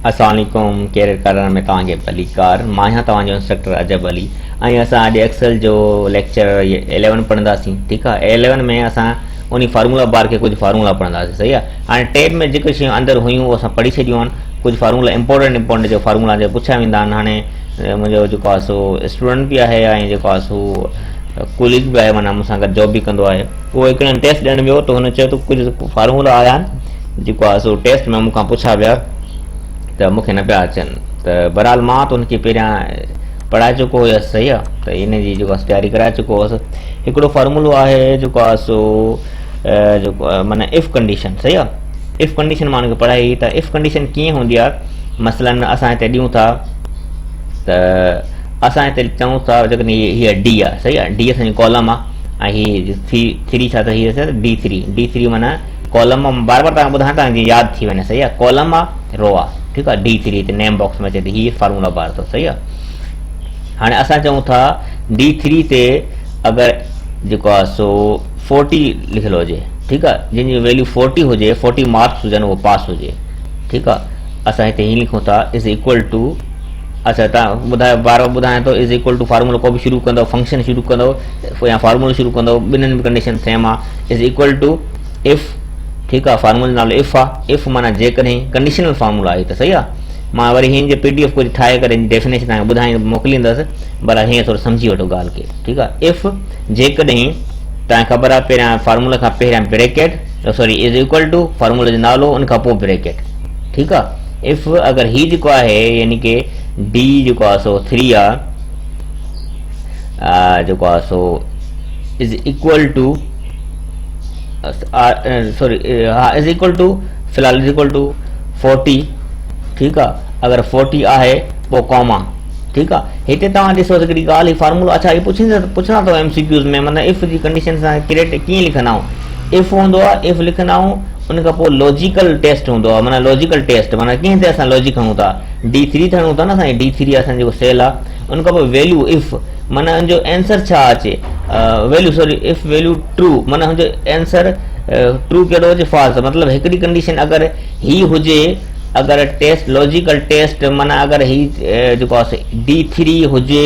अस्सलाम वालेकुम। कैरियर करण में तव्हांखे भली कार। मां आहियां तव्हांजो इंस्ट्रक्टर अजब अली ऐं असां अॼु एक्सेल जो लेक्चर 11 पढ़ंदासीं। ठीकु आहे। 11 में असां उन फार्मूला बार के कुछ फार्मूला पढ़ंदासीं। सही आहे। हाणे टेट में जेके शयूं अंदरि हुयूं उहे असां पढ़ी छॾियूं आहिनि। कुझु फार्मूला इंपॉर्टेंट जो फार्मूला जो पुछिया वेंदा आहिनि। हाणे मुंहिंजो जेको आहे सो स्टूडेंट बि आहे ऐं जेको आहे सो कुलीग बि आहे, माना मूंसां गॾु जॉब बि कंदो आहे। उहो हिकिड़े टेस्ट ॾियणु वियो त हुन चयो त कुझु फार्मूला आया आहिनि जेको आहे सो टेस्ट में मूंखां पुछा विया त मूंखे न पिया अचनि। त बहरहाल मां त हुनखे पहिरियां पढ़ाए चुको हुयसि। सही आहे। त इन जी जेको आहे तयारी कराए चुको हुअसि। हिकिड़ो फार्मूलो आहे जेको आहे सो जेको माना इफ़ कंडीशन। सही आहे। इफ़ कंडीशन मां हुनखे पढ़ाई त इफ़ कंडीशन कीअं हूंदी आहे। मसलन असां हिते ॾियूं था त असां हिते चऊं था जेकॾहिं हीअ डी आहे। सही आहे। डी असांजी कॉलम आहे ऐं हीअ थ्री छा त हीअ डी3 माना कॉलम आहे। बार बार तव्हांखे ॿुधायां तव्हांखे यादि थी वञे। सही आहे। कॉलम आहे, रो आहे। ठीकु आहे। डी3 हिते नेम बॉक्स में अचे थी, हीअ फार्मूला बार अथव। सही आहे। हाणे असां चऊं था डी3 ते अगरि जेको आहे सो 40 लिखियलु हुजे। ठीकु आहे। जंहिंजी वैल्यू 40 हुजे, 40 मार्क्स हुजनि, उहो पास हुजे। ठीकु आहे। असां हिते हीअं लिखूं था इज़ इक्वल टू, अच्छा तव्हां ॿुधायो, बार बार ॿुधायां थो, इज़ इक्वल टू फार्मूलो को बि शुरू कंदव, फंक्शन शुरू कंदव या फार्मूलो शुरू कंदव, ॿिन्हिनि कंडीशन सेम आहे। Is equal to if. ठीकु आहे। फार्मूले जो नालो इफ़ आहे। इफ़ माना जेकॾहिं कंडीशनल फार्मूला आहे त सही आहे। मां वरी हिन जो PDF कुझु ठाहे करे डेफिनेशन तव्हांखे ॿुधाई मोकिलींदुसि, पर हीअं थोरो सम्झी वठो ॻाल्हि खे। ठीकु आहे। इफ़ जेकॾहिं तव्हांखे ख़बर आहे पहिरियां फार्मूले खां पहिरियां bracket, sorry is equal to फार्मूले जो नालो, उन खां पोइ ब्रेकेट। ठीकु आहे। इफ़ अगरि हीअ जेको आहे यानी की डी जेको आहे सो 3 आहे, जेको आहे सो इज़ इक्वल टू सॉरी हा इज़ इक्वल टू फ़िलहालु इज़ इक्वल टू 40। ठीकु आहे। अगरि 40 आहे पोइ कॉमा। ठीकु आहे। हिते तव्हां ॾिसो हिकिड़ी ॻाल्हि, ही फार्मूलो अच्छा ही पुछंदा अथव MCQs में, माना इफ़ जी कंडीशन सां क्रिएट कीअं लिखंदा आहियूं। इफ़ हूंदो आहे, इफ़ लिखंदा आहियूं, उन खां पोइ लॉजिकल टेस्ट हूंदो आहे। माना लॉजिकल टेस्ट माना कीअं ते असां लॉजिक हणूं था, D3 त हणूं था न असां, D3 असांजो जेको सेल आहे। उन खां पोइ वैल्यू इफ़ माना हुनजो आंसर छा अचे, value sorry if value true माना हुनजो आंसर ट्रू कहिड़ो हुजे, फॉल्स। मतिलबु हिकिड़ी कंडीशन अगरि ही हुजे, अगरि टेस्ट लॉजिकल टेस्ट माना अगरि ही जेको आहे D3 हुजे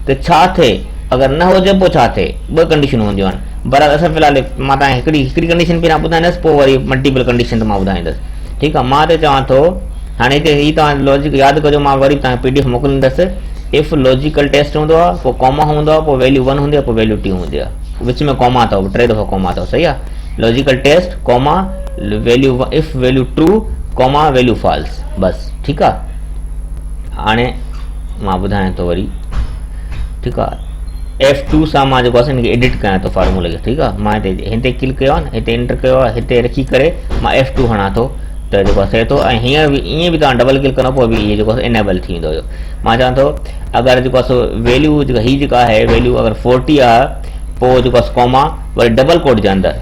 त छा थिए, अगरि न हुजे पोइ छा थिए। ॿ कंडीशन हूंदियूं आहिनि। बराबरि। असां फ़िलहालु मां तव्हांखे हिकिड़ी कंडीशन पहिरियां ॿुधाईंदुसि, पोइ वरी मल्टीपल कंडीशन त मां ॿुधाईंदुसि। ठीकु आहे। मां त चवां थो हाणे हिते हीअ तव्हां लॉजिक यादि कजो, मां वरी तव्हांखे PDF मोकिलींदुसि। इफ़ लॉजिकल टेस्ट हूंदो आहे, पोइ कॉमा हूंदो आहे, पोइ वैल्यू 1 हूंदी आहे, पोइ वैल्यू 2 हूंदी आहे, विच में कॉमा अथव, 3 दफ़ा कॉमा अथव। सही आहे। Logical test comma value if value true comma value false, बस। ठीकु आहे। हाणे मां ॿुधायां थो वरी। ठीकु आहे। F2 सां मां जेको आहे हिनखे एडिट कयां थो फार्मूले खे। ठीकु आहे। मां हिते क्लिक कयो आहे न, हिते एंटर कयो आहे, हिते रखी करे मां F2 हणां थो त जेको आहे थिए थो। ऐं हीअं बि ईअं बि तव्हां डबल क्लिक कंदो पोइ बि इहो जेको आहे इनेबल थी वेंदो हुयो। मां चवां थो अगरि जेको आहे सो वैल्यू जेका हीअ जेका आहे वैल्यू अगरि 40 आहे, पोइ जेको आहे कॉमा वरी डबल कोट जे अंदरि।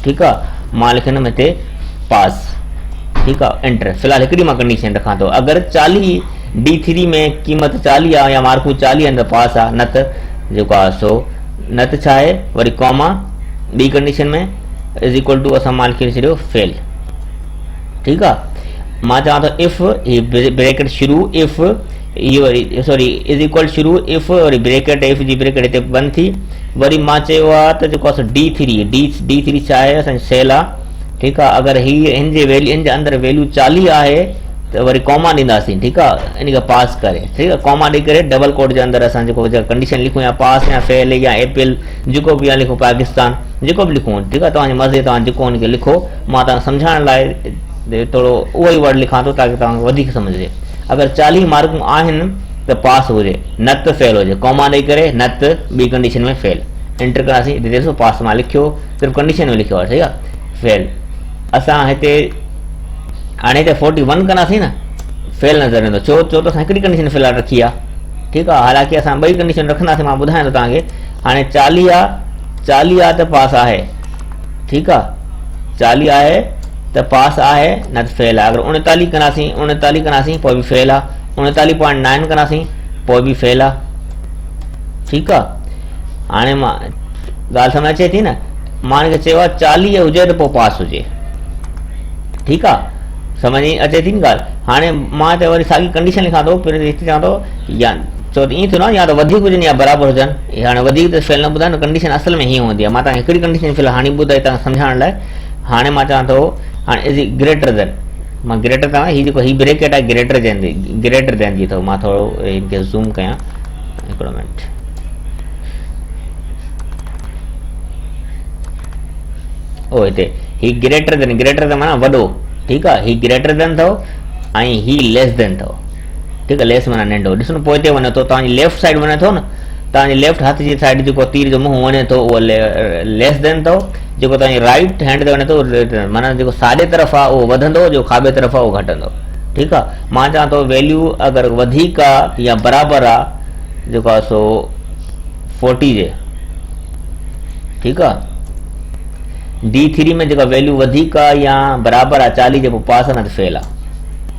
ठीकु आहे। मां लिखंदुमि हिते पास। ठीकु आहे। एंटर। फ़िलहालु हिकिड़ी मां कंडीशन रखां थो, अगरि 40 D3 में क़ीमत 40 आहे या मार्कूं 40 आहिनि त पास आहे, न त जेको आहे सो न त छा आहे वरी कॉमा ॿी कंडीशन में इज़ इक्वल टू असां मां लिखी छॾियो फेल। ठीकु आहे। मां चवां थो इफ़ ही ब्रेकेट शुरू, इफ़ इहो वरी सॉरी इज़ इक्वल शुरू इफ़ वरी ब्रेकेट, इफ़ जी ब्रेकेट हिते बंदि थी। वरी मां चयो आहे त जेको आहे D3 छा आहे असांजी सेल आहे। ठीकु आहे। अगरि हीअ हिन जे अंदरि वैल्यू 40 आहे त वरी कॉमा ॾींदासीं। ठीकु आहे। इन खे पास करे। ठीकु आहे। कॉमा ॾेई करे डबल कोट जे अंदरि असां जेको कंडीशन लिखूं, या पास या फेल या एपल जेको बि या लिखूं, पाकिस्तान जेको बि लिखूं। ठीकु आहे। तव्हांजी मर्ज़ी, तव्हां जेको हुनखे लिखो। मां तव्हांखे सम्झाइण लाइ थोरो उहो ई वर्ड लिखां थो ताकी तव्हांखे वधीक सम्झे। अगरि 40 मार्कूं आहिनि त पास हुजे, न त फेल हुजे, कॉमा ॾेई करे, न त ॿी कंडीशन में फेल। एंटर करासीं। हिते ॾिसो पास मां लिखियो, सिर्फ़ु कंडीशन में लिखियो आहे। ठीकु आहे। फेल। असां हिते हाणे हिते 41 कंदासीं न, फेल नज़र ईंदो। छो त असां हिकिड़ी कंडीशन फ़िलहालु रखी आहे। ठीकु आहे। हालांकि असां ॿई कंडीशन रखंदासीं, मां ॿुधायां थो तव्हांखे। हाणे 40 आहे त पास आहे। ठीकु आहे। 40 आहे त पास आहे, न त फेल आहे। अगरि 39 कंदासीं पोइ बि फेल आहे। 39.9 कंदासीं पोइ बि फेल आहे। ठीकु आहे। हाणे मां ॻाल्हि सम्झ अचे थी न। मां हिनखे चयो आहे 40 हुजे त पोइ पास हुजे। ठीकु आहे। समझ अचे थी न ॻाल्हि। हाणे मां त वरी साॻी कंडीशन लिखां थो, पहिरियों हिते चवां थो या छो त ईअं थियो न, या त वधीक हुजनि या बराबरि हुजनि। हाणे वधीक त फेल न ॿुधाए न, कंडीशन असल में हीअं हूंदी आहे। मां तव्हांखे हिकिड़ी कंडीशन फ़िलहाल हाणे ॿुधाई तव्हां सम्झाइण लाइ। हाणे मां चवां थो हाणे इज़ ग्रेटर देन, मां ग्रेटर तव्हां हीअ जेको हीअ ब्रेकेट आहे ग्रेटर देन जी अथव। मां थोरो हिनखे ज़ूम कयां, हिकिड़ो मिनट। ओ हिते ही ग्रेटर देन माना वॾो, ठीकु आहे। ही ग्रेटर देन अथव ऐं ही लेस देन अथव, ठीकु आहे। लेस माना नंढो। ॾिसो न पोइ हिते वञे थो, तव्हांजी लेफ्ट साइड वञे थो न, तव्हांजी लेफ्ट हथ जी साइड जेको तीर जो मुंहुं वञे थो उहो लेस देन अथव। जेको तव्हांजी राइट हैंड ते वञे थो माना जेको साॼे तरफ़ आहे उहो वधंदो, जेको खाॿे तरफ़ आहे उहो घटंदो, ठीकु आहे। मां चवां थो वैल्यू अगरि वधीक आहे या बराबरि आहे जेको आहे सो 40 जे, ठीकु आहे। D3 में जेका वैल्यू वधीक आहे या बराबरि आहे 40 जे, पोइ पास आहे न त फेल आहे,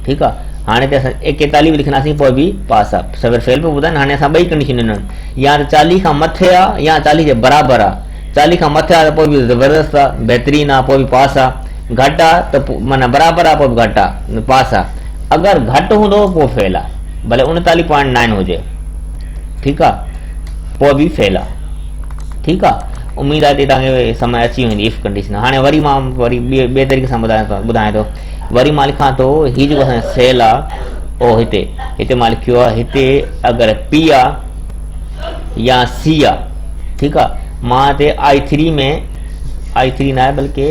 ठीकु आहे। हाणे त असां 41 बि लिखंदासीं पोइ बि पास आहे, सवेर फेल पियो ॿुधाए न। हाणे असां ॿई कंडीशन ॾिननि, या त 40 खां मथे आहे या 40 जे बराबरि आहे। 40 खां मथे आहे त पोइ बि ज़बरदस्त आहे, बहितरीनु आहे, पोइ बि पास आहे। घटि आहे त माना बराबरि आहे पोइ बि घटि आहे, पास आहे। अगरि घटि हूंदो पोइ फेल आहे, भले 39.9 हुजे, ठीकु आहे, पोइ बि फेल आहे, ठीकु आहे। उमेद आहे तव्हांखे समझ अची वेंदी इफ कंडीशन। हाणे वरी मां ॿिए तरीक़े सां ॿुधायां थो। वरी मां लिखां थो हीअ जेको असांजो सेल आहे ओ हिते मां लिखियो आहे। हिते अगरि P आहे या C आहे, ठीकु आहे। मां हिते I3 में I3 न आहे बल्कि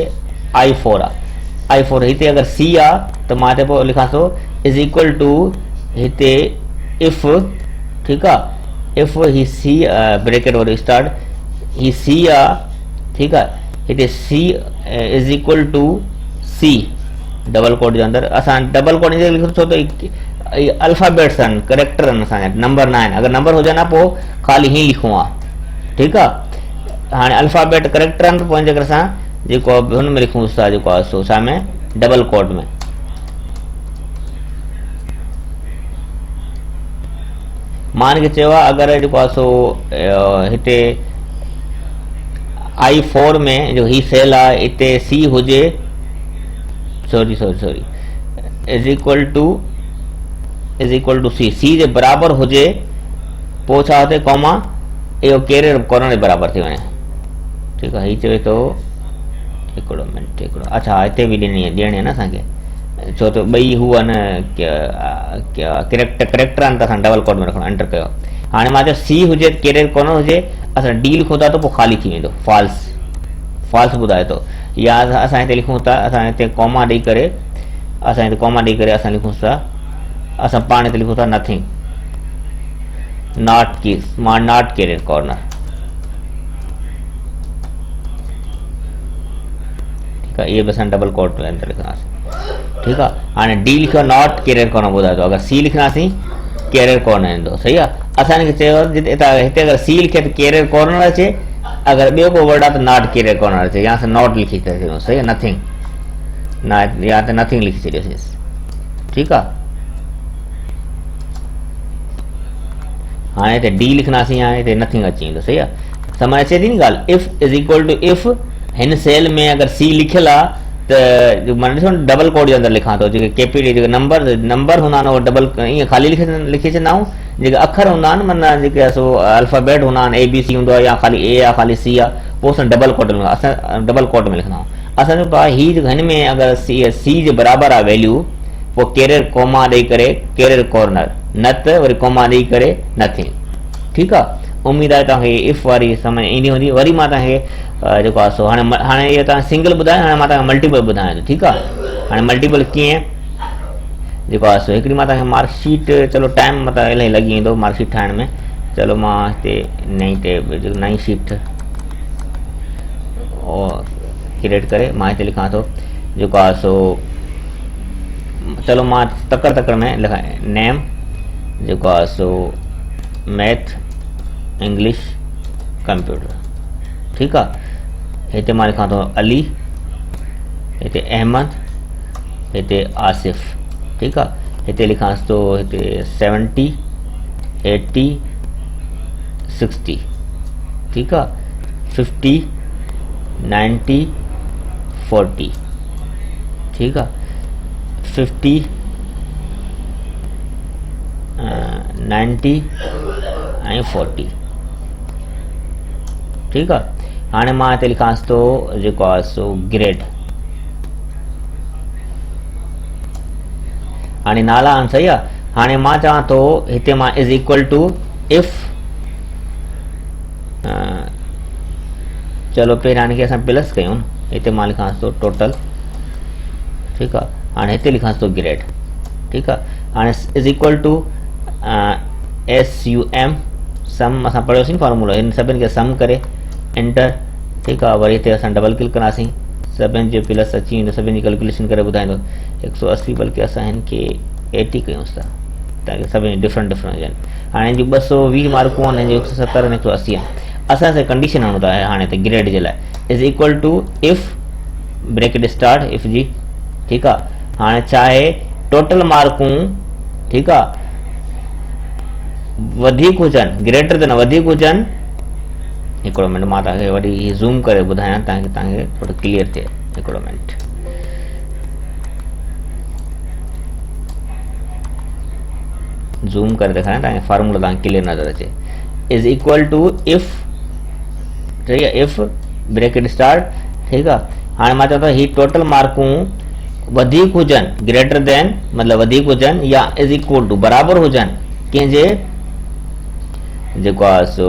I4 आहे। I4 हिते अगरि C आहे त मां हिते पोइ लिखां थो इज़ इक्वल टू हिते इफ, ठीकु आहे। इफ ही C ब्रेकेट वरी स्टार्ट ही C आहे, ठीकु आहे। हिते C is equal to C double quote जे अंदरि। असां डबल कोड जे लिखूं छो त अल्फ़ाबेट्स आहिनि, करेक्टर आहिनि असांजा, नंबर न आहिनि। अगरि नंबर हुजनि हा पोइ ख़ाली हीअं लिखूं आहे, ठीकु आहे। हाणे अल्फ़ाबेट करेक्टर आहिनि त पोइ हिन करे असां जेको हुन में लिखूं था जेको आहे सो छा में डबल कोड में। मां हिनखे चयो आहे अगरि जेको आहे सो हिते I4 में जो ही सेल आहे हिते C हुजे, sorry is equal to C जे बराबरि हुजे, पोइ छा हुते कॉमा इहो कहिड़े कॉर्नर जे बराबरि थी वञे, ठीकु आहे। हीअ चवे थो हिकिड़ो मिंट, हिकिड़ो अच्छा हिते बि ॾियणी आहे न असांखे, छो त ॿई हू आहे न करेक्टर आहिनि त असां डबल कोड में रखणो, एंटर कयो। हाणे मां चयो C हुजे कहिड़े कॉर्नर हुजे, असां D लिखूं था त पोइ ख़ाली थी वेंदो, फॉल्स ॿुधाए थो। या असां हिते लिखूं था, असां हिते कॉमा ॾेई करे असां लिखूं था, असां पाण हिते लिखूं था नथिंग, नॉट कैरियर कॉर्नर, ठीकु आहे। इहे बि असां डबल कोड में अंदरि लिखंदासीं, ठीकु आहे। हाणे D लिखियो नॉट कैरियर कॉर्नर ॿुधाए थो, अगरि C लिखंदासीं कैरियर कॉर्नर ईंदो, सही आहे। असां हिनखे चयो हिते अगरि C लिखे त कैरियर कॉर्नर अचे, अगरि ॿियो को वर्ड आहे त नॉट कैरियर कॉर्नर अचे, या असां नॉट लिखी था सघूं, सही आहे। नथिंग न या त नथिंग लिखी छॾियोसीं, ठीकु आहे। हाणे हिते D लिखंदासीं या हिते नथिंग अची वेंदो, सही आहे। समझ अचे थी न ॻाल्हि। If is equal to if हिन सेल में अगरि C लिखियलु आहे त माना ॾिसो न डबल कोड जे अंदरि लिखां थो, जेके कैपिटल जेके नंबर हूंदा आहिनि उहो डबल ईअं ख़ाली लिखी छॾंदा आहियूं। जेके अखर हूंदा आहिनि माना जेके सो अल्फ़ाबेट हूंदा आहिनि ABC हूंदो आहे या ख़ाली A आहे ख़ाली C आहे, पोइ असां डबल कोड में लिखंदा आहियूं। असांजो पाण हीअ हिन में अगरि C जे बराबरि आहे वैल्यू, पोइ कैरियर कॉमा ॾेई करे कैरियर कॉर्नर, न त वरी कॉमा ॾेई करे नथिंग, ठीकु आहे। उमेद आहे तव्हांखे इफ वारी समझ ईंदी हूंदी। वरी मां तव्हांखे जेको आहे सो हाणे इहो तव्हां सिंगल ॿुधायो, हाणे मां तव्हांखे मल्टीपल ॿुधायां थो, ठीकु आहे। हाणे मल्टीपल कीअं जेको आहे सो हिकिड़ी मां तव्हांखे मार्कशीट, चलो टाइम मतिलबु इलाही लॻी वेंदो मार्कशीट ठाहिण में। चलो मां हिते नई शीट क्रिएट करे मां हिते लिखां थो जेको आहे सो, चलो मां तकड़ में लिखां नेम जेको आहे सो मैथ इंग्लिश कंप्यूटर, ठीकु आहे। हिते मां लिखां थो अली, हिते अहमद, हिते आसिफ, ठीकु आहे। हिते लिखांसि थो हिते 70 80 60, ठीकु आहे। 50 90 40, ठीकु आहे। 50 90 ऐं 40 ठीकु आहे। हाणे मां हिते लिखांसि थो जेको आहे सो ग्रेड। हाणे नाला आहिनि सही आहे। हाणे मां चवां थो हिते मां इज़ इक्वल टू इफ चलो पहिरियां हिनखे असां प्लस कयूं न, हिते मां लिखांसि थो टोटल ठीकु आहे। हाणे हिते लिखांसि थो ग्रेड ठीकु आहे। हाणे इज़ इक्वल टू SUM सम असां पढ़ियोसीं फॉर्मूलो, हिन सभिनि खे सम करे एंटर ठीकु आहे। वरी हिते असां डबल क्लिक कंदासीं, सभिनि जो प्लस अची वेंदो, सभिनि जी कैलकुलेशन करे ॿुधाईंदो 180 बल्कि असां हिन खे 80 कयूंसि था ताकि सभिनी डिफरेंट डिफरेंट हुजनि। हाणे हिन जूं 220 मार्कूं आहिनि, हिन जूं 170 ऐं 180 आहिनि। असां हिते कंडीशन हणूं था हाणे हिते ग्रेड जे लाइ is equal to if bracket start if जी ठीकु आहे। हाणे छा आहे टोटल मार्कूं ठीकु आहे वधीक हुजनि ग्रेटर देन वधीक हुजनि। हिकिड़ो मिनट मां तव्हांखे वरी ज़ूम करे ॿुधायां तव्हांखे थोरो क्लियर थिए। हिकिड़ो मिनट ज़ूम करे ॾेखारियां तव्हांखे फॉर्मूलो तव्हांखे क्लियर नज़र अचे। इज़ इक्वल टू इफ ठीक है, इफ ब्रैकेट स्टार्ट ठीक है। हाणे मां चवां थो ही टोटल मार्कूं वधीक हुजनि ग्रेटर देन मतलब वधीक हुजनि या इज इक्वल टू बराबर हुजनि कंहिंजे जेको आहे सो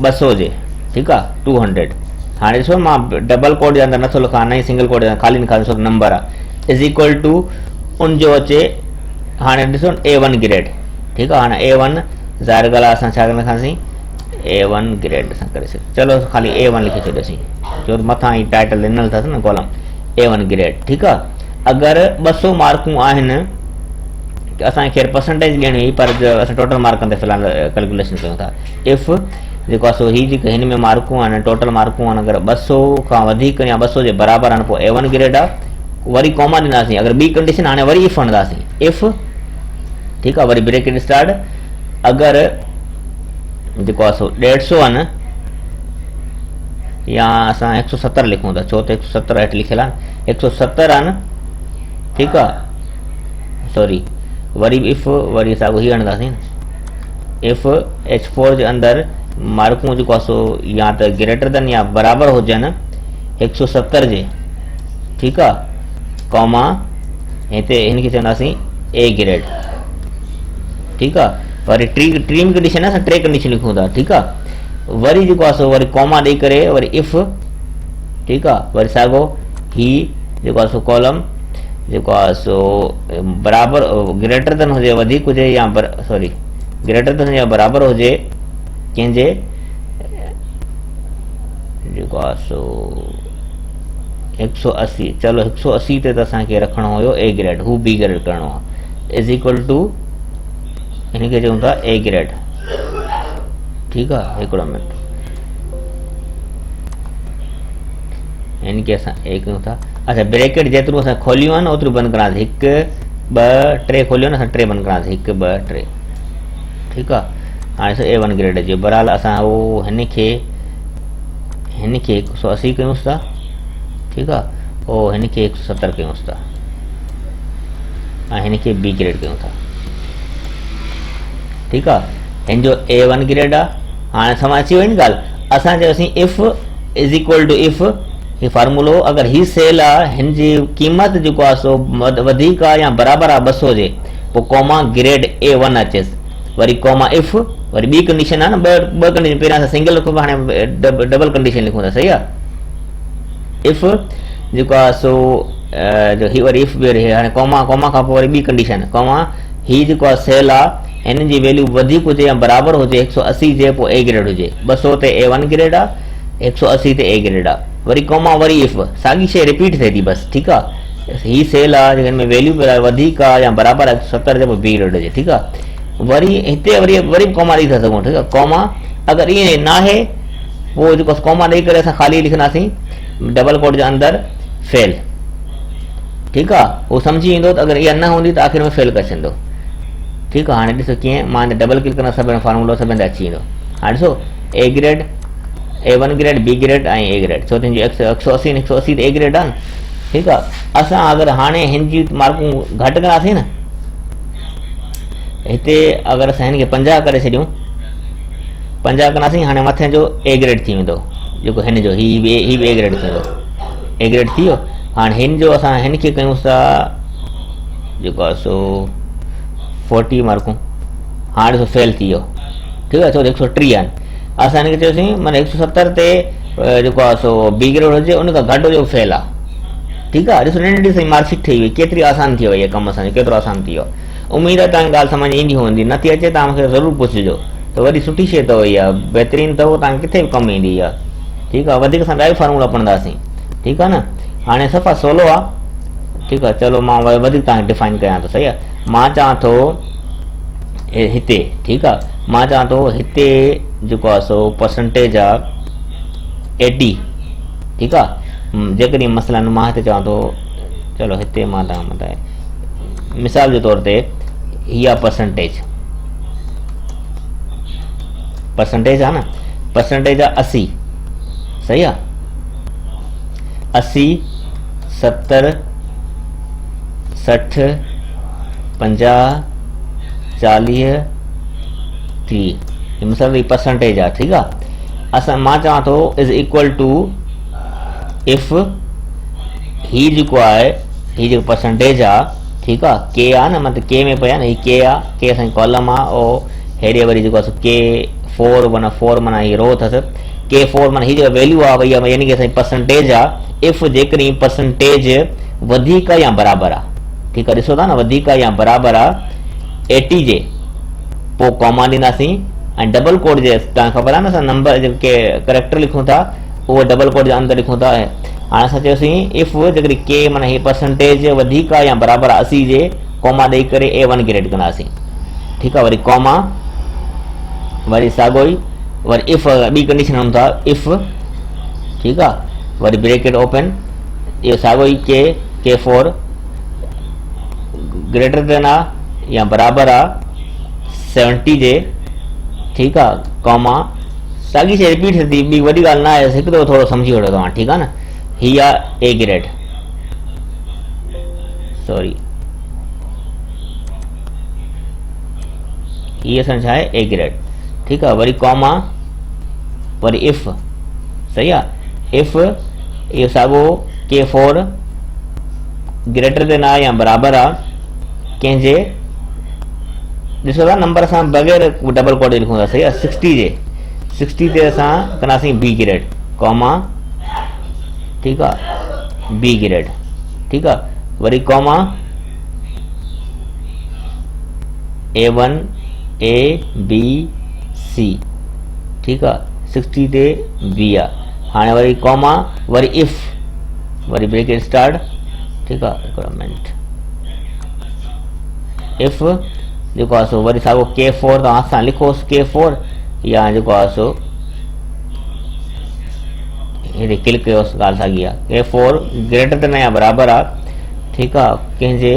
200 जे ठीक है 200। हाणे ॾिसो मां डबल कोड जे अंदरि नथो लिखां, न ई सिंगल कोड जे अंदरि खाली लिखां, ॾिसो नंबर आहे इज इक्वल टू उन जो अचे। हाणे ॾिसो A1 ग्रेड ठीक है। हाणे A1 ज़ाहिर ॻाल्हि आहे असां छा लिखांसीं A1 ग्रेड असां करे सघूं। चलो खाली A1 लिखी छॾियोसीं छो मथां ई टाइटल ॾिनल अथसि न कॉलम A1 ग्रेड ठीकु आहे। अगरि 200 मार्कूं आहिनि असांखे ख़ैर परसेंटेज ॾियणी हुई पर असां टोटल मार्कनि ते फ़िलहाल कैलकुलेशन कयूं था। इफ जेको आहे सो ही जेके हिन में मार्कूं आहिनि टोटल मार्कूं आहिनि अगरि 200 खां वधीक या 200 जे बराबरि आहिनि पोइ A1 ग्रेड आहे। वरी कॉमा ॾींदासीं, अगरि ॿी कंडीशन हाणे वरी इफ हणंदासीं इफ ठीकु आहे। वरी ब्रैकेट स्टार्ट अगरि जेको आहे सो 150 आहिनि या असां 170 लिखूं था छो त 170 हेठि लिखियल आहे 170 आहिनि ठीकु आहे। सॉरी वरी इफ वरी असां हीअ हणंदासीं इफ H4 जे अंदरि मार्कूं जेको आहे सो या त ग्रेटर देन या बराबरि हुजनि 170 जे ठीकु आहे कॉमा हिते हिनखे चवंदासीं A ग्रेड ठीकु आहे। वरी टीम कंडीशन असां 3 कंडीशन लिखूं था ठीकु आहे। वरी जेको आहे सो वरी कॉमा ॾेई करे वरी इफ ठीकु आहे। वरी साॻियो ही जेको आहे सो कॉलम जेको आहे सो बराबरि ग्रेटर देन हुजे वधीक हुजे या सॉरी ग्रेटर देन या बराबरि हुजे कंहिंजे जेको आहे सो 180। चलो 180 ते त असांखे रखिणो हुयो A grade, who B grade करिणो आहे इज़ इक्वल टू हिनखे चऊं था A ग्रेड ठीकु आहे। हिकिड़ो मिनट हिनखे असां A कयूं था। अच्छा ब्रैकेट जेतिरो असां खोलियूं आहिनि ओतिरियूं बंदि करांसि 1 2 3 खोलियो न असां 3 बंदि करांसि 1 2 3 ठीकु आहे। हाणे A1 ग्रेड जो बहरहाल असां उहो हिनखे 180 कयूंसि था ठीकु आहे। पोइ हिनखे 170 कयूंसि था ऐं हिनखे B ग्रेड कयूं था ठीकु आहे। हिन जो A1 ग्रेड आहे। हाणे सम्झ अची वई न ॻाल्हि, असां चयोसीं if is equal to if ही फार्मूलो अगरि ही सेल आहे हिन जी क़ीमत जेको आहे सो वधीक आहे या बराबरि आहे 200 जे पोइ कॉमा ग्रेड A1 अचेसि। वरी कॉमा इफ वरी ॿी कंडीशन आहे न ॿ कंडीशन पहिरियां असां सिंगल लिखूं हाणे डबल कंडीशन लिखूं था सही आहे। इफ जेको आहे सो ही वरी इफ बि हाणे कॉमा खां पोइ वरी ॿी कंडीशन कॉमा ही जेको आहे सेल आहे हिन जी वैल्यू वधीक हुजे या बराबरि हुजे 180 जे पोइ A ग्रेड हुजे 200 ते A1 ग्रेड आहे 180 ते A ग्रेड आहे। वरी कॉमा वरी इफ साॻी शइ रिपीट थिए थी बसि ठीकु आहे। ही सेल आहे हिन में वैल्यू वधीक आहे या बराबरि आहे 170 जे पोइ B ग्रेड हुजे ठीकु आहे। वरी हिते वरी कॉमा ॾेई था सघूं ठीकु आहे। कॉमा अगरि ईअं न आहे पोइ जेको कॉमा ॾेई करे असां ख़ाली लिखंदासीं डबल कोड जे अंदरि फेल ठीकु आहे। उहो सम्झी ईंदो त अगरि इहा न हूंदी त आख़िर में फेल करे छॾींदो ठीकु आहे। हाणे ॾिसो कीअं मां हिन डबल क्लिक कंदा सभिनि फार्मूलो सभिनि ते अची वेंदो। हाणे ॾिसो A grade A1 grade, B grade ऐं ए ग्रेड। छो तुंहिंजी 180 180 त ए ग्रेड आहे न, ठीकु आहे। असां अगरि हाणे हिन जी मार्कूं घटि कंदासीं न, हिते अगरि असां हिन खे 50 करे छॾियूं, 50 कंदासीं, हाणे मथे जो ए ग्रेड थी वेंदो, जेको हिन जो ही बि ए ग्रेड थी वेंदो, ए ग्रेड थी वियो। हाणे हिन जो असां हिन खे कयूं था जेको आहे सो 40 मार्कूं, हाणे ॾिसो फेल थी वियो, ठीकु आहे, छो त 130 आहिनि। असां हिन खे चयोसीं माना 170 ते जेको आहे सो बी ग्रेड हुजे, उन खां घटि हुजे फेल आहे, ठीकु आहे। ॾिसो नंढी साईं मार्कशीट ठही वई, केतिरी आसान थी वई इहे कमु, असांजो केतिरो आसान थी वियो। उमेद आहे तव्हांखे ॻाल्हि सम्झ ईंदी हूंदी, नथी अचे तव्हां मूंखे ज़रूरु पुछिजो, त वॾी सुठी शइ अथव इहा, बहितरीनु अथव, तव्हांखे किथे बि कमु ईंदी इहा, ठीकु आहे। वधीक असां ॿिया बि फार्मूला पढ़ंदासीं, ठीकु आहे न। हाणे सफ़ा सवलो आहे, ठीकु आहे। चलो मां वधीक तव्हांखे डिफाइन कयां थो, सही आहे। मां चवां थो हिते, ठीकु आहे, मां चवां थो हिते जेको आहे सो परसेंटेज आहे 80, ठीकु आहे। जेकॾहिं मसइलनि मां हिते चवां थो, चलो हिते मां तव्हां ॿुधाए मिसाल जे तौर ते हीअ आहे परसेंटेज आहे न, परसेंटेज आहे 80, सही आहे। 80 70 60 50 40 30 मिसाल जी परसेंटेज आहे, ठीकु आहे। असां मां चवां थो इज़ इक्वल टू इफ ही जेको आहे, ही जेको परसेंटेज आहे, ठीकु आहे, के आहे न, मतिलबु के में पिया न, ही के आहे, के असांजी कॉलम आहे, और हेॾे वरी जेको आहे के 4 माना 4 माना हीअ रो अथसि, के 4 माना हीअ जेका वैल्यू आहे भई, यानी कि असांजी परसेंटेज आहे। इफ जेकॾहिं परसेंटेज वधीक या बराबरि आहे, ठीकु आहे, ॾिसो था न, वधीक या बराबरि आहे 80 जे, पोइ कॉमा ॾींदासीं, ऐं डबल कोड जे तव्हांखे ख़बर आहे न, असां नंबर जेके करेक्टर लिखूं था उहो डबल कोड जे अंदरि लिखूं था। हाणे असां चयोसीं इफ जेकॾहिं के माना हीअ परसेंटेज वधीक या बराबरि आहे 80 जे, कॉमा ॾेई करे A1 ग्रेड कंदासीं, ठीकु आहे। वरी कॉमा, वरी साॻियो ई, वरी इफ ॿी कंडीशन हूंदी था इफ, ठीकु आहे, वरी ब्रेकेट ओपन, इहो साॻियो ई के 4 ग्रेटर देन आहे या बराबरि आहे 70 जे, ठीकु आहे, कॉमा, साॻी शइ रिपीट थी, ॿी वॾी ॻाल्हि न आहे, हिकु दफ़ो थोरो सम्झी वठो तव्हां, ठीकु आहे न। हीअ आहे ए ग्रेड, सॉरी हीअ असां छा आहे ए ग्रेड, ठीकु आहे। वरी कॉमा, वरी इफ, सही आहे। इफ इहो साॻियो के 4 ग्रेटर देन आहे या बराबरि आहे कंहिंजे, ॾिसो था नंबर असां बग़ैर डबल कोड लिखूं था, सही आहे। 60 ते असां कंदासीं बी ग्रेड, कॉमा, ठीकु आहे, बी ग्रेड, ठीकु आहे। Worry comma A1 A B C, ठीकु आहे, 60 ते बी आहे। हाणे वरी कॉमा, वरी इफ, वरी ब्रेकेट स्टार्ट, ठीकु आहे, हिकिड़ो मिनट, इफ जेको आहे सो वरी साॻियो के 4 तव्हां सां लिखोसि, के 4 या जेको आहे सो हेॾे क्लिक कयोसि, ॻाल्हि साॻी आहे, के 4 ग्रेटर देन या बराबरि आहे, ठीकु आहे, कंहिंजे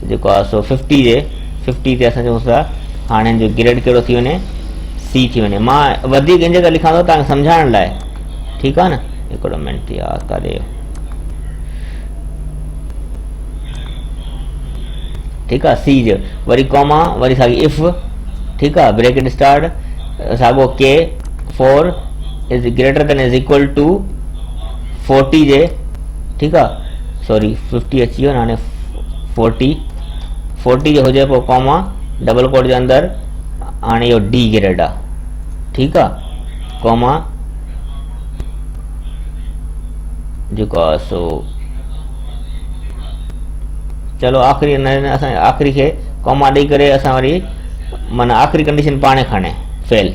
जेको आहे सो 50 ते असां चऊं था। हाणे जो ग्रेड कहिड़ो थी वञे, सी थी वञे। मां वधीक इन जॻह लिखां थो तव्हांखे सम्झाइण लाइ, ठीकु आहे न। हिकिड़ो मिंट यार करे, ठीकु आहे, सी जो वरी कॉमा, वरी साॻी इफ, ठीकु आहे, ब्रेकेट स्टार्ट, साॻियो के 4 is greater than is equal to 40 जे, ठीकु आहे, सॉरी 50 अची वियो न, हाणे 40 जो हुजे, पोइ कॉमा, डबल कोड जे अंदरि, हाणे इहो डी ग्रेड आहे, ठीकु आहे, कॉमा, जेको आहे सो चलो आख़िरी असां आख़िरी खे कॉमा ॾेई करे असां वरी माना आख़िरी कंडीशन पाणे खणे फेल,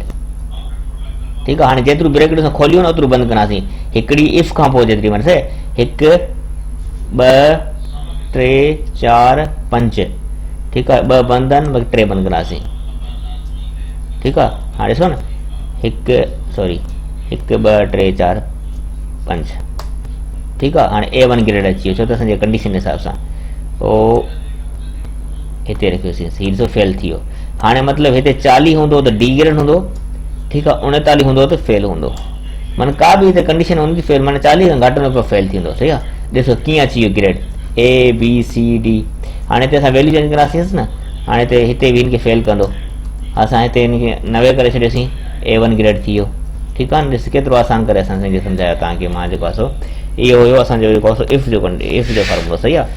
ठीकु आहे। हाणे जेतिरो ब्रेकेट असां खोलियो न ओतिरो बंदि कंदासीं, हिकिड़ी इफ खां पोइ जेतिरी माना से 1 2 3 4 5, ठीकु आहे, 2 बंदि आहिनि, बाक़ी 3 बंदि कंदासीं, ठीकु आहे। हाणे ॾिसो न 1 2 3 4 5, ठीकु आहे। हाणे A1 ग्रेड अची वियो, छो त असांजे कंडीशन जे हिसाब सां, पोइ हिते रखियोसीं, हीअ ॾिसो फेल थी वियो। हाणे मतिलबु हिते 40 हूंदो त डी ग्रेड हूंदो, ठीकु आहे, 39 हूंदो त फेल हूंदो, मन का भी कंडीशन हुनजी फेल माना 40 खां घटि न फेल थींदो। सही आहे। ॾिसो कीअं अची वियो ग्रेड ABCD। हाणे हिते असां वैल्यू चेंज कंदासींसि न। हाणे हिते बि हिनखे फेल कंदो। असां हिते हिनखे 90 करे छॾियोसीं, A1 ग्रेड थी वियो। ठीकु आहे न। ॾिस केतिरो आसान करे असां सम्झायो तव्हांखे मां जेको आहे सो इहो हुयो असांजो जेको आहे सो इफ जो फॉर्मूलो। सही आहे।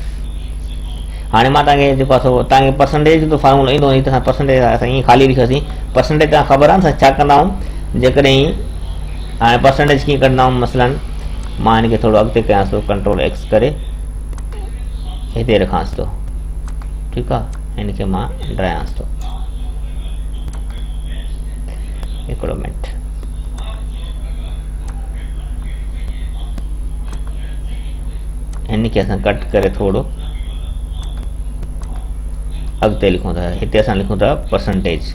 हाणे मां तव्हांखे जेको आहे सो तव्हांखे परसेंटेज जो फॉर्मूलो ईंदो त असां परसेंटेज असां ईअं ख़ाली लिखियोसीं। परसेंटेज तव्हां ख़बर आहे न असां छा कंदा आहियूं जेकॾहिं हाणे परसेंटेज कीअं कढंदा आहियूं। मसलन मां हिनखे थोरो अॻिते कयांसि थो, कंट्रोल X करे हिते रखांसि थो। ठीकु आहे। हिनखे मां ड्रायांसि थो। हिकिड़ो मिंट। हिनखे असां कट करे थोरो अॻिते लिखूं था। हिते असां लिखूं था परसेंटेज।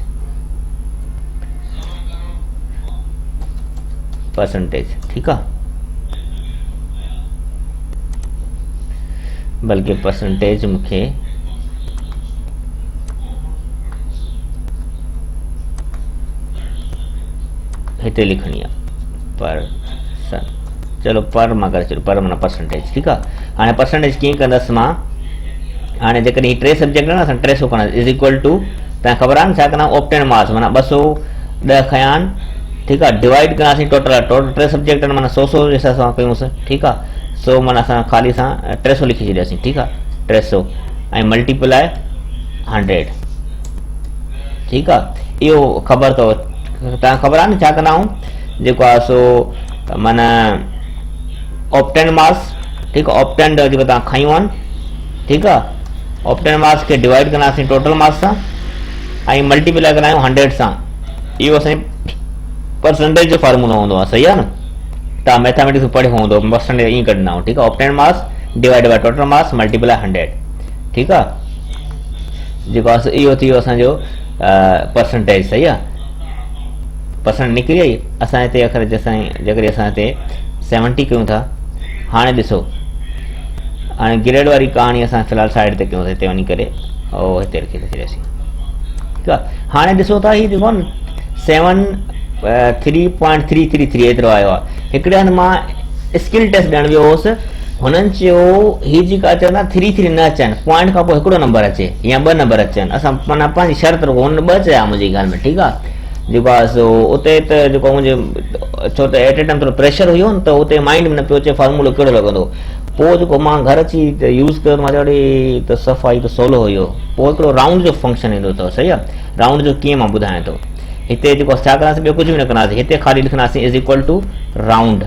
ठीकु आहे। बल्कि परसेंटेज मूंखे हिते लिखणी आहे पर चलो पर मां करे छॾियो पर माना परसेंटेज। ठीकु आहे। हाणे परसेंटेज कीअं कंदसि मां। हाणे जेकॾहिं टे सब्जेक्ट आहे न असां 300 खणा इज़ इक्वल टू तव्हांखे ख़बर आहे न छा कंदा ऑप्टेन मार्क्स माना 210 खयां आहिनि। ठीकु आहे। डिवाइड कंदासीं टोटल 3 सब्जेक्ट आहिनि माना 100 जे हिसाब सां कयूंसि। ठीकु आहे। 100 माना असां ख़ाली सां 300 लिखी छॾियासीं। ठीकु आहे। 300 ऐं मल्टीप्लाए 100। ठीकु आहे। इहो ख़बर अथव तव्हांखे ख़बर आहे न छा कंदा आहियूं जेको आहे सो माना ऑप्टेन मार्क्स। ठीकु आहे। ऑप्टेन जेको तव्हां खयूं आहिनि। ठीकु आहे। ऑप्टेन मार्क्स खे डिवाइड कंदासीं टोटल मार्क्स सां ऐं मल्टीप्लाए कंदा आहियूं 100 सां। इहो असांजी परसेंटेज जो फॉर्मूलो हूंदो आहे। सही आहे न। तव्हां मैथमेटिक्स में पढ़ियो हूंदो परसेंटेज ईअं कढंदा आहियूं। ठीकु आहे। Obtained marks divide by total marks multiply 100। ठीकु आहे। जेको आहे इहो थी वियो असांजो परसेंटेज। सही आहे। परसेंट निकिरी वई। असां हिते अखर जेकॾहिं असां हिते 70 कयूं था। हाणे ॾिसो हाणे ग्रेड वारी कहाणी असां फ़िलहाल साइड ते कयूं हिते वञी करे ऐं हिते रखी छॾियासीं। ठीकु आहे। हाणे ॾिसो था हीअ जेको आहे न 73.333 एतिरो आयो आहे। हिकिड़े हंधि मां स्किल टेस्ट ॾियणु वियो हुउसि। हुननि चयो हीअ जेका अचनि था 33 न अचनि, पॉइंट खां पोइ हिकिड़ो नंबर अचे या 2 नंबर अचनि। असां माना पंहिंजी शर्त रखो। हुन 2 चया मुंहिंजी ॻाल्हि में। ठीकु आहे। जेको आहे सो उते त जेको मुंहिंजो छो त एट ए टाइम थोरो प्रेशर हुयो न त उते माइंड में न पियो अचे फॉर्मूलो कहिड़ो लॻंदो। पोइ जेको मां घर अची यूज़ कयो मां चयो त सफ़ाई त सवलो हुयो। पोइ हिकिड़ो राउंड जो फंक्शन ईंदो अथव। सही आहे। राउंड जो कीअं मां ॿुधायां थो। हिते जेको छा कंदासीं ॿियो कुझु बि न कंदासीं। हिते ख़ाली लिखंदासीं इज़ इक्वल टू राउंड।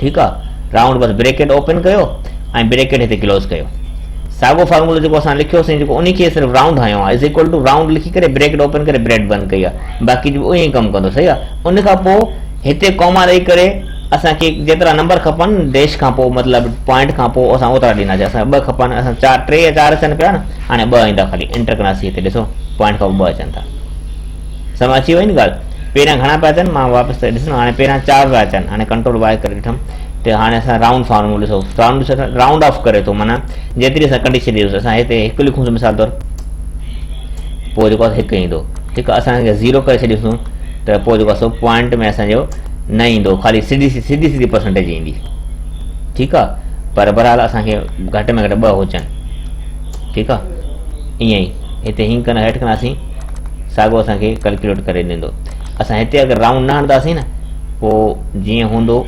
ठीकु आहे। राउंड बसि ब्रेकेट ओपन कयो ऐं ब्रेकेट हिते क्लोज़ कयो। साॻियो फॉर्मूलो जेको असां लिखियोसीं जेको उनखे सिर्फ़ु राउंड हयो आहे इज़ इक्वल टू राउंड लिखी करे ब्रेकेट ओपन करे ब्रेड बंदि कई आहे। बाक़ी उहो ई कमु कंदो। सही आहे। उन खां पोइ हिते कॉमा ॾेई करे असांखे जेतिरा नंबर खपनि डैश खां पोइ मतिलबु पॉइंट खां पोइ असां ओतिरा ॾींदासीं। असां 2 खपनि असां 3 या 4 अचनि पिया न। हाणे 2 ईंदा ख़ाली एंटर कंदासीं। हिते ॾिसो पॉइंट खां पोइ 2 अचनि था। सम्झ अची वई न ॻाल्हि। पहिरियां घणा पिया अचनि मां वापसि ॾिसंदो। हाणे पहिरियां 4 पिया अचनि। हाणे कंट्रोल Y करे ॾिठमि त हाणे असां राउंड फॉर्मूलो ॾिसो राउंड ऑफ करे थो माना जेतिरी असां कंडीशन ॾियोसीं। असां हिते 1 लिखूंसीं मिसाल तौरु पोइ जेको आहे 1 ईंदो। ठीकु आहे। असांखे 0 करे छॾियोसीं त पोइ जेको आहे सो पॉइंट में असांजो न ईंदो ख़ाली सिधी परसेंटेज ईंदी। ठीकु आहे। पर बहरहाल असांखे घटि में घटि 2 हुजनि। ठीकु आहे। ईअं ई हिते हीअं कंदा हेठि कंदासीं साॻियो असांखे कैलकुलेट करे ॾींदो। असां हिते अगरि राउंड न हणंदासीं न पोइ जीअं हूंदो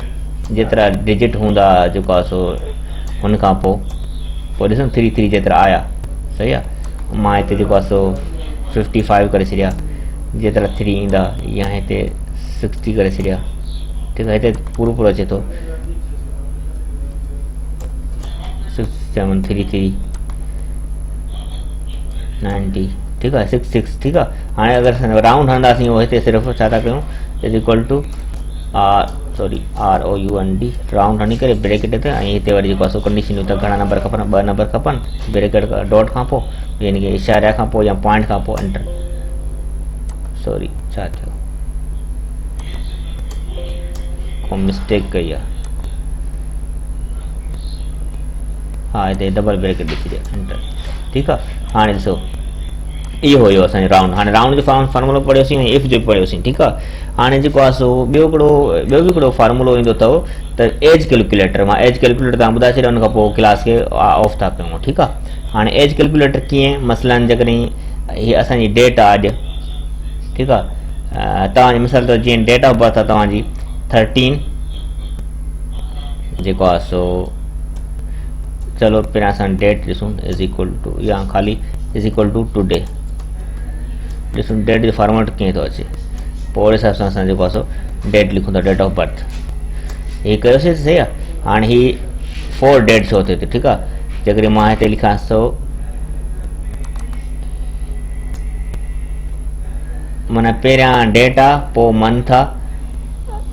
जेतिरा डिजिट हूंदा जेको आहे सो हुन खां पोइ ॾिसो 33 जेतिरा आया। सही आहे। मां हिते जेको आहे सो 55 करे छॾिया। जेतिरा 3 ईंदा या हिते 60 करे छॾिया। ठीकु आहे। हिते पूरो अचे थो 6733 90। ठीकु आहे। 66। ठीकु आहे। हाणे अगरि राउंड हणंदासीं उहो हिते सिर्फ़ु छा था कयूं is equal to ROUND round हणी करे ब्रेकेट ते ऐं हिते वरी जेको आहे सो कंडीशन त घणा नंबर खपनि 2 नंबर खपनि ब्रेकेट डॉट खां पोइ यानी कि इशारे खां पोइ या पॉइंट खां पोइ एंटर। छा थियो को मिस्टेक कई आहे। हा हिते डबल ब्रेकेट ॾिसी ॾियो एंटर। ठीकु आहे। हाणे ॾिसो इहो हुयो असांजो राउंड। हाणे राउंड जो फार्मूलो पढ़ियोसीं ऐं इफ जो पढ़ियोसीं, ठीकु आहे। हाणे जेको आहे सो ॿियो बि हिकिड़ो फार्मूलो ईंदो अथव त एज कैलकुलेटर। मां एज कैलकुलेटर तव्हां ॿुधाए छॾियो, उन खां पोइ क्लास खे ऑफ था कयूं, ठीकु आहे। हाणे एज कैलकुलेटर कीअं, मसलन जेकॾहिं हीअ असांजी डेट आहे अॼु, ठीकु आहे, तव्हांजी मिसाल तौर जीअं डेट ऑफ बर्थ आहे तव्हांजी 13 जेको आहे सो, चलो पहिरियां असां डेट ॾिसूं, इज़ इक्वल टू या ख़ाली इज़ इक्वल टू टुडे। ॾिसूं डेट जो फॉर्मेट कीअं थो अचे, पोइ ओड़े हिसाब सां असां जेको आहे सो डेट लिखूं था, डेट ऑफ बर्थ। हीअ कयोसीं सही आहे। हाणे ही 4 डेट छो थिए थी, ठीकु आहे। जेकॾहिं मां हिते लिखांसि थो माना पहिरियां डेट आहे पोइ मंथ आहे,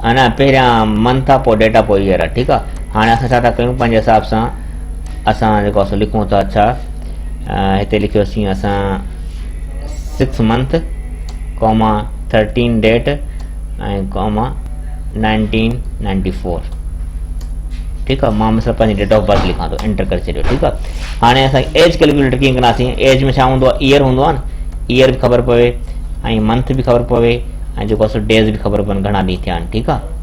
अञा पहिरियां मंथ आहे पोइ डेट आहे पोइ ईयर आहे, ठीकु आहे। हाणे असां छा था कयूं, पंहिंजे हिसाब सां असां जेको आहे सो लिखूं था, छा हिते लिखियोसीं असां 6 मंथ कॉमा 13 डेट ऐं कॉमा 1994, ठीकु आहे। मां मिसाल पंहिंजी डेट ऑफ बर्थ लिखां थो, एंटर करे छॾियो, ठीकु आहे। हाणे असां एज कैलकुलेटर कीअं कंदासीं, एज में छा हूंदो आहे, ईयर हूंदो आहे न, ईयर बि ख़बर पवे ऐं मंथ बि ख़बर पवे ऐं जेको आहे सो डेज़ बि ख़बर पवनि घणा ॾींहं थिया आहिनि, ठीकु आहे।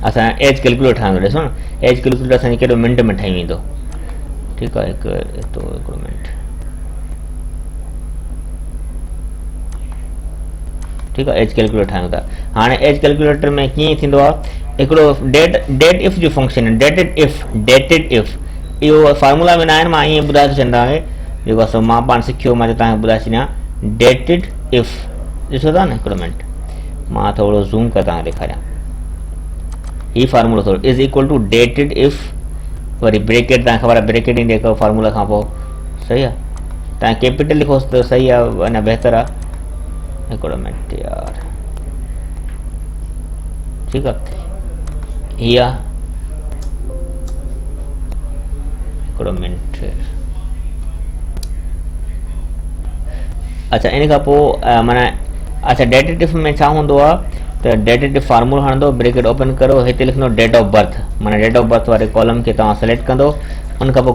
असां एज कैलकुलेटर ठाहींदो, ॾिसो न एज कैलकुलेटर असांखे केॾो मिंट में ठही वेंदो, ठीकु आहे। हिकिड़ो मिंट, ठीकु आहे। एज कैलकुलेटर ठाहियूं था। हाणे एज कैलकुलेटर में कीअं थींदो आहे, हिकिड़ो डेट इफ जो फंक्शन आहे, डेटेड इफ इहो फार्मूला में न आहिनि, मां ईअं ॿुधाए थो छॾियां तव्हांखे, जेको आहे सो मां पाण सिखियो, मां तव्हांखे ॿुधाए छॾियां डेटेड इफ। ॾिसो था न, हिकिड़ो मिंट मां थोरो ज़ूम करे तव्हांखे ॾेखारियां। हीउ फार्मूलो थोरो is equal to dated if, वरी ब्रेकेट, तव्हांखे ख़बर आहे ब्रेकेट ईंदी आहे फार्मूला खां पोइ, सही आहे। तव्हां कैपिटल लिखोसि त सही आहे, अञा बहितर आहे। हिकिड़ो मिंट यार, ठीकु आहे। हीअ आहे, हिकिड़ो मिंट, अच्छा इन खां पोइ माना अच्छा डेटेटिव में छा हूंदो आहे त डेटेटिव फार्मूलो हणंदो, ब्रेकेट ओपन करो, हिते लिखंदो डेट ऑफ बर्थ, माना डेट ऑफ बर्थ वारे कॉलम खे तव्हां सेलेक्ट कंदो, उन खां पोइ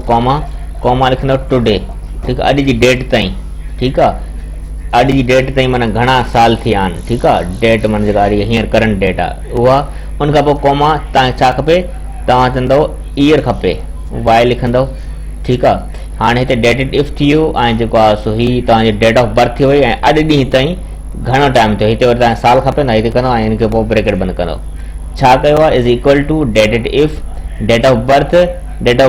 कॉमा लिखंदो टुडे, ठीकु आहे, अॼु जी डेट ताईं, ठीकु आहे। अॼु जी डेट ताईं माना घणा साल थिया आहिनि, ठीकु आहे। डेट माना जेका हींअर करंट डेट आहे उहा, उन खां पोइ कॉमा तव्हांखे छा खपे, तव्हां चवंदव ईयर खपे, वाए लिखंदव, ठीकु आहे। हाणे हिते डेटेड इफ थी वियो ऐं जेको आहे सो ही तव्हांजी डेट ऑफ बर्थ थी वई ऐं अॼु ॾींहं ताईं घणो टाइम थियो, हिते वरी तव्हां साल खपे न, हिते कंदो ऐं हिनखे पोइ ब्रेकेट बंदि कंदो। छा कयो आहे, is equal to dated if date of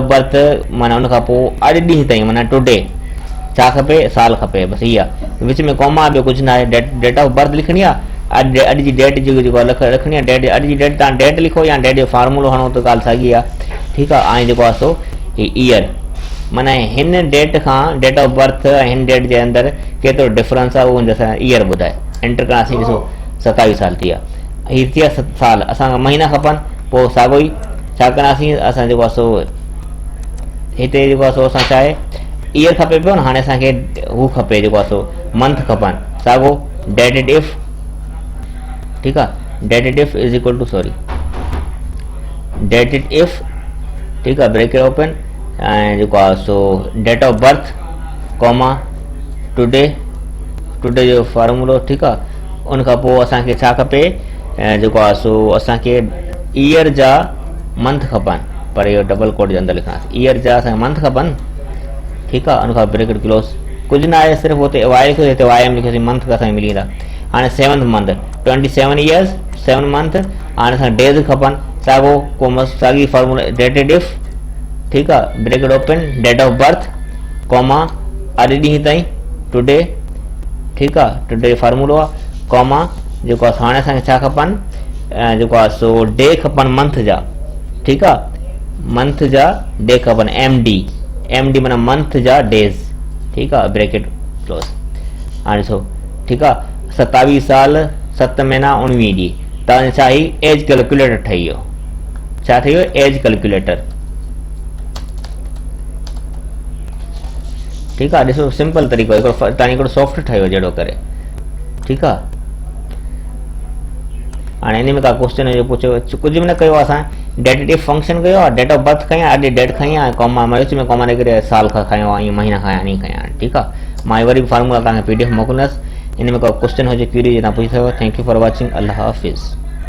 birth माना उन खां पोइ अॼु ॾींहं ताईं माना टुडे छा खपे, साल खपे, बसि इहा। विच में कॉमा, ॿियो कुझु न आहे। डेट ऑफ बर्थ लिखणी आहे, अॼु जी डेट जेको रखणी आहे, डेट अॼु जी डेट तव्हां डेट लिखो या डेट जो फार्मूलो हणो त ॻाल्हि साॻी आहे, ठीकु आहे। ऐं जेको आहे सो ही ईयर, माना हिन डेट खां डेट ऑफ बर्थ ऐं हिन डेट जे अंदरि केतिरो डिफरेंस आहे, उहो असां ईयर ॿुधाए एंटर करासीं। ॾिसो 27 साल थी विया, हीअ थी विया 7 साल, असांखे महीना खपनि, पोइ साॻियो ई छा कंदासीं असां जेको आहे सो हिते जेको आहे सो असां छा आहे ईयर खपे पियो न, हाणे असांखे हू खपे जेको आहे सो मंथ खपनि, साॻियो डेटेड इफ, ठीकु आहे। Dated if is equal to sorry dated if, ठीकु आहे, ब्रेकेट ओपन ऐं जेको आहे सो date of birth comma today जो फार्मूलो, ठीकु आहे। उन खां पोइ असांखे छा खपे, जेको आहे सो असांखे ईयर जा मंथ खपनि, पर इहो डबल कोट जे अंदरि लिखंदासीं, ईयर जा असांखे मंथ खपनि, ठीकु आहे। उन खां ब्रेकेट क्लोज, कुझु न आहे, सिर्फ़ु हुते वाए लिखियोसीं, हिते वाए में लिखियोसीं, मंथ असांखे मिली वेंदा। हाणे 7th मंथ 27 ईयर्स 7 मंथ, हाणे असांखे डेज़ खपनि, साॻियो को मस्त साॻी फार्मूला डेटेड इफ, ठीकु आहे, bracket open date of birth comma अॼु ॾींहं ताईं टुडे, ठीकु आहे, टुडे फार्मूलो आहे, कॉमा जेको आहे हाणे असांखे छा खपनि, जेको आहे सो डे खपनि मंथ जा, ठीकु आहे, मंथ जा डे खपनि, एम डी माना मंथ जा डेज़, ठीकु आहे, ब्रेकेट क्लोज। हाणे ॾिसो, ठीकु आहे, 27 साल 7 महीना 19 ॾींहं, तव्हांजो छा ही एज कैलकुलेटर ठही वियो, छा ठही वियो, एज कैलकुलेटर, ठीकु आहे। ॾिसो सिंपल तरीक़ो, तव्हां हिकिड़ो सॉफ्ट ठहियो जहिड़ो करे, ठीकु आहे। हाणे इन में का क्वेश्चन जो पुछियो, कुझु बि न कयो असां, डेटेटिव फंक्शन कयो आहे, डेट ऑफ बर्थ खई आहे, अॼु डेट खई आहे, कॉमा विच में कॉमा ॾेई करे साल खां खयो आहे, ईअं महीना खया ईअं खया, ठीकु आहे। मां वरी फार्मूला तव्हांखे PDF मोकिलींदुसि। इन में को क्वेश्चन हुजे क्वेरी तव्हां पुछी सघो। Thank you for watching. अल्लाह हाफ़िज़।